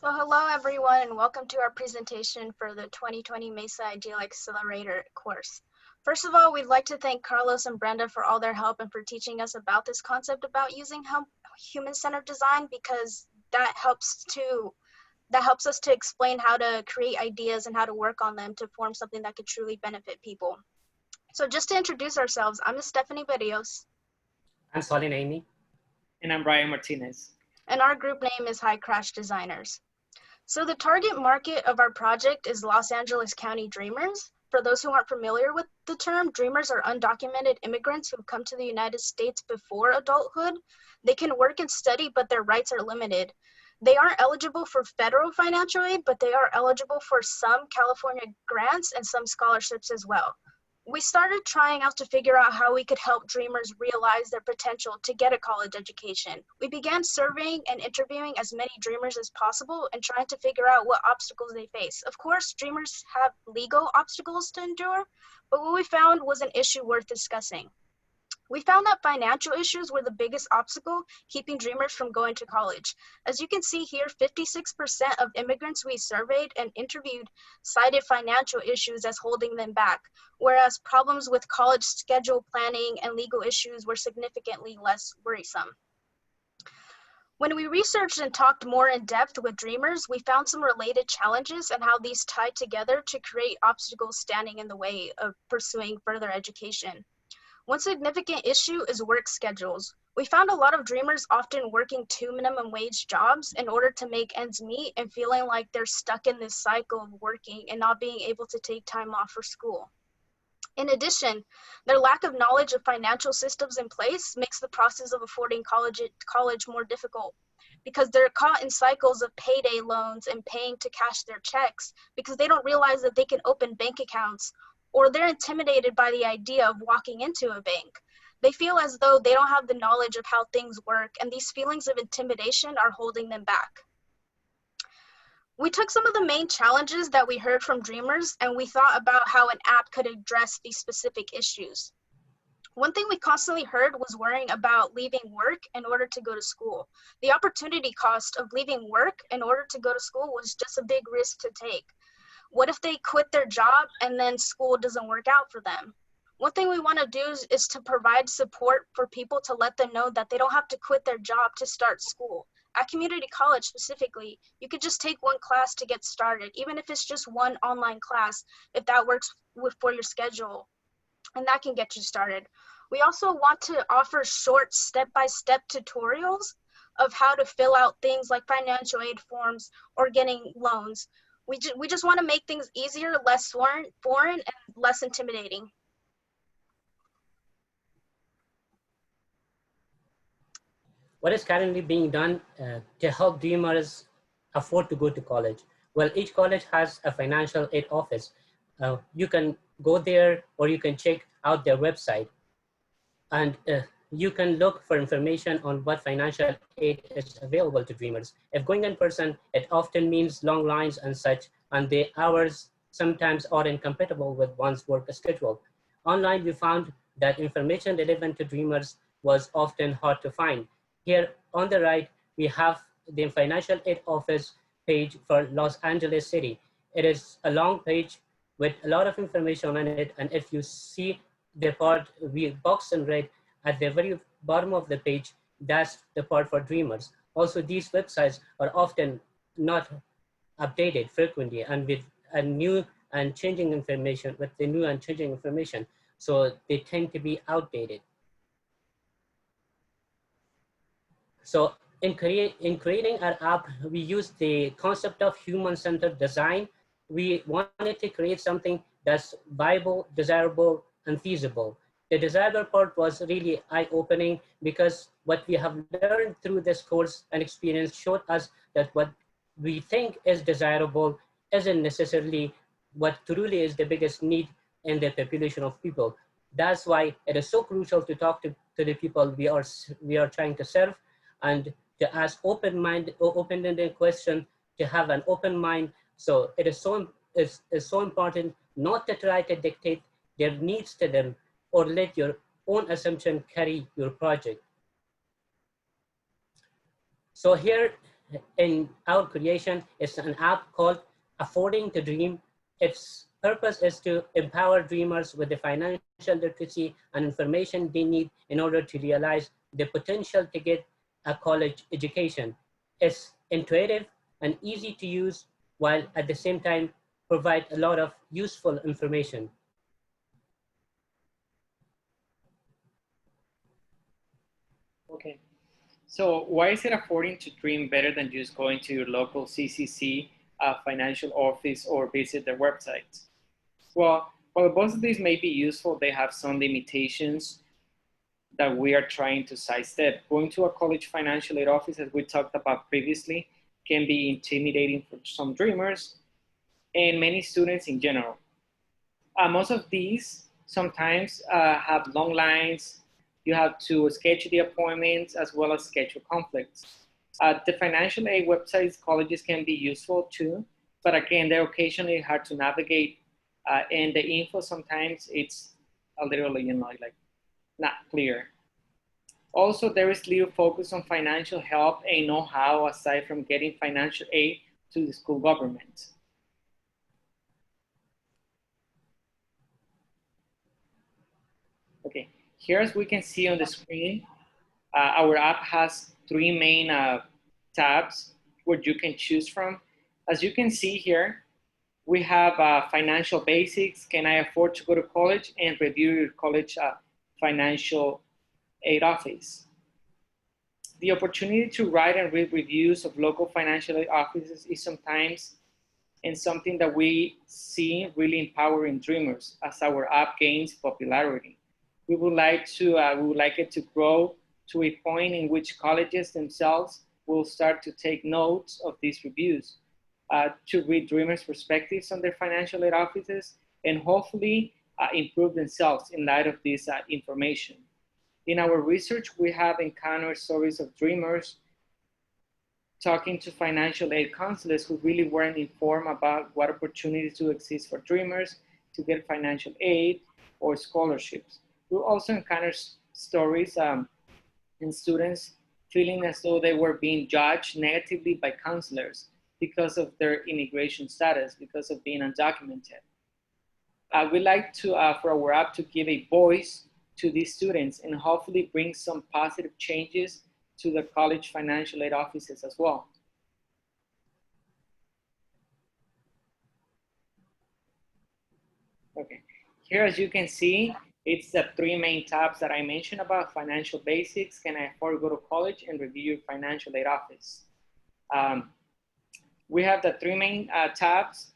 So hello everyone and welcome to our presentation for the 2020 MESA Ideal Accelerator course. First of all, we'd like to thank Carlos and Brenda for all their help and for teaching us about this concept about using human-centered design, because that helps us to explain how to create ideas and how to work on them to form something that could truly benefit people. So just to introduce ourselves, I'm Estefany Berrios. I'm Saleh, Naaimi. And I'm Bryan Martinez. And our group name is High Crash Designers. So the target market of our project is Los Angeles County Dreamers. For those who aren't familiar with the term, dreamers are undocumented immigrants who come to the United States before adulthood. They can work and study, but their rights are limited. They aren't eligible for federal financial aid, but they are eligible for some California grants and some scholarships as well. We started trying out to figure out how we could help dreamers realize their potential to get a college education. We began surveying and interviewing as many dreamers as possible and trying to figure out what obstacles they face. Of course, dreamers have legal obstacles to endure, but what we found was an issue worth discussing. We found that financial issues were the biggest obstacle keeping dreamers from going to college. As you can see here, 56% of immigrants we surveyed and interviewed cited financial issues as holding them back, whereas problems with college schedule planning and legal issues were significantly less worrisome. When we researched and talked more in depth with dreamers, we found some related challenges and how these tied together to create obstacles standing in the way of pursuing further education. One significant issue is work schedules. We found a lot of dreamers often working 2 minimum wage jobs in order to make ends meet and feeling like they're stuck in this cycle of working and not being able to take time off for school. In addition, their lack of knowledge of financial systems in place makes the process of affording college more difficult, because they're caught in cycles of payday loans and paying to cash their checks because they don't realize that they can open bank accounts, or they're intimidated by the idea of walking into a bank. They feel as though they don't have the knowledge of how things work, and these feelings of intimidation are holding them back. We took some of the main challenges that we heard from dreamers, and we thought about how an app could address these specific issues. One thing we constantly heard was worrying about leaving work in order to go to school. The opportunity cost of leaving work in order to go to school was just a big risk to take. What if they quit their job and then school doesn't work out for them? One thing we want to do is to provide support for people to let them know that they don't have to quit their job to start school. At community college specifically, you could just take one class to get started, even if it's just one online class, if that works for your schedule, and that can get you started. We also want to offer short step-by-step tutorials of how to fill out things like financial aid forms or getting loans. We just want to make things easier, less foreign, and less intimidating. What is currently being done to help dreamers afford to go to college? Well, each college has a financial aid office. You can go there, or you can check out their website, and you can look for information on what financial aid is available to dreamers. If going in person, it often means long lines and such, and the hours sometimes are incompatible with one's work schedule. Online, we found that information relevant to dreamers was often hard to find. Here on the right, we have the financial aid office page for Los Angeles City. It is a long page with a lot of information on it, and if you see the part we boxed in red at the very bottom of the page, that's the part for dreamers. Also, these websites are often not updated frequently and with a new and changing information, so they tend to be outdated. So in creating our app, we used the concept of human-centered design. We wanted to create something that's viable, desirable, and feasible. The desirable part was really eye-opening, because what we have learned through this course and experience showed us that what we think is desirable isn't necessarily what truly is the biggest need in the population of people. That's why it is so crucial to talk to the people we are trying to serve, and to ask open-ended question, to have an open mind. So it is so important not to try to dictate their needs to them, or let your own assumption carry your project. So here in our creation is an app called Affording to Dream. Its purpose is to empower dreamers with the financial literacy and information they need in order to realize the potential to get a college education. It's intuitive and easy to use, while at the same time provide a lot of useful information. Okay. So why is it affording to dream better than just going to your local CCC financial office or visit their website? Well, while both of these may be useful, they have some limitations that we are trying to sidestep. Going to a college financial aid office, as we talked about previously, can be intimidating for some dreamers and many students in general. Most of these sometimes have long lines. You have to schedule the appointments as well as schedule conflicts. The financial aid websites, colleges can be useful too, but again, they're occasionally hard to navigate, and the info sometimes it's a little, like not clear. Also, there is little focus on financial help and know-how aside from getting financial aid to the school government. Okay, here as we can see on the screen, our app has three main tabs where you can choose from. As you can see here, we have financial basics, can I afford to go to college, and review your college financial aid office. The opportunity to write and read reviews of local financial aid offices is sometimes and something that we see really empowering dreamers as our app gains popularity. We would like it to grow to a point in which colleges themselves will start to take notes of these reviews, to read dreamers' perspectives on their financial aid offices, and hopefully improve themselves in light of this information. In our research, we have encountered stories of dreamers talking to financial aid counselors who really weren't informed about what opportunities do exist for dreamers to get financial aid or scholarships. We also encountered stories in students feeling as though they were being judged negatively by counselors because of their immigration status, because of being undocumented. We'd like to, for our app, to give a voice to these students and hopefully bring some positive changes to the college financial aid offices as well. Okay, here as you can see, it's the three main tabs that I mentioned about: financial basics, can I afford to go to college, and review your financial aid office. We have the three main tabs,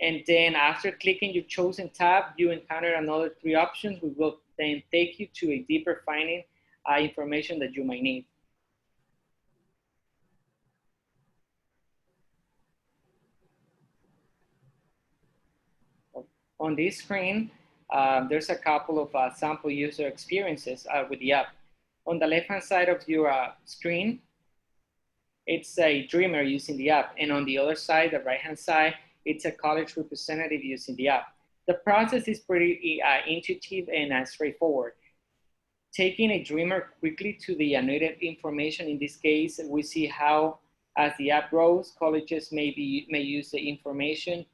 and then after clicking your chosen tab, you encounter another three options. We will then take you to a deeper finding information that you might need. On this screen, there's a couple of sample user experiences with the app. On the left-hand side of your screen, it's a dreamer using the app. And on the other side, the right-hand side, it's a college representative using the app. The process is pretty intuitive and straightforward. Taking a dreamer quickly to the needed information, in this case, we see how, as the app grows, colleges may use the information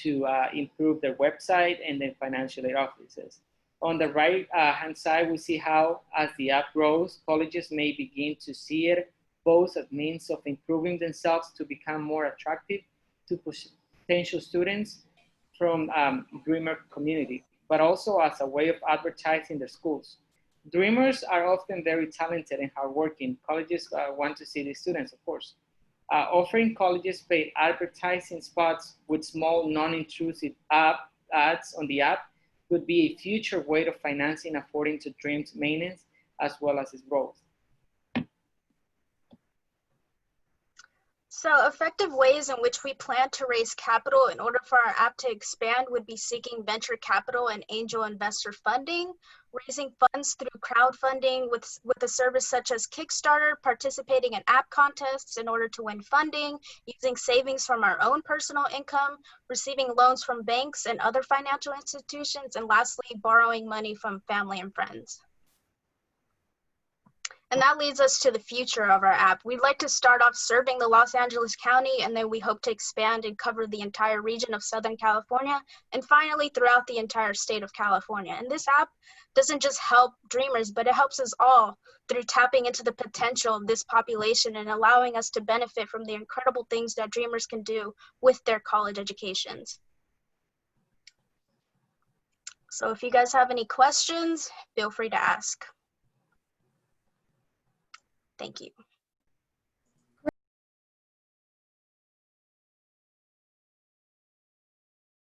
to improve their website and then financial aid offices. On the right hand side, we see how, as the app grows, colleges may begin to see it both as means of improving themselves to become more attractive to potential students from dreamer community, but also as a way of advertising their schools. Dreamers are often very talented and hardworking. Colleges want to see these students, of course. Offering colleges paid advertising spots with small, non-intrusive ads on the app could be a future way of financing Affording to Dream's maintenance as well as its growth. So effective ways in which we plan to raise capital in order for our app to expand would be seeking venture capital and angel investor funding, raising funds through crowdfunding with a service such as Kickstarter, participating in app contests in order to win funding, using savings from our own personal income, receiving loans from banks and other financial institutions, and lastly, borrowing money from family and friends. And that leads us to the future of our app. We'd like to start off serving the Los Angeles County, and then we hope to expand and cover the entire region of Southern California, and finally throughout the entire state of California. And this app doesn't just help dreamers, but it helps us all through tapping into the potential of this population and allowing us to benefit from the incredible things that dreamers can do with their college educations. So if you guys have any questions, feel free to ask. Thank you.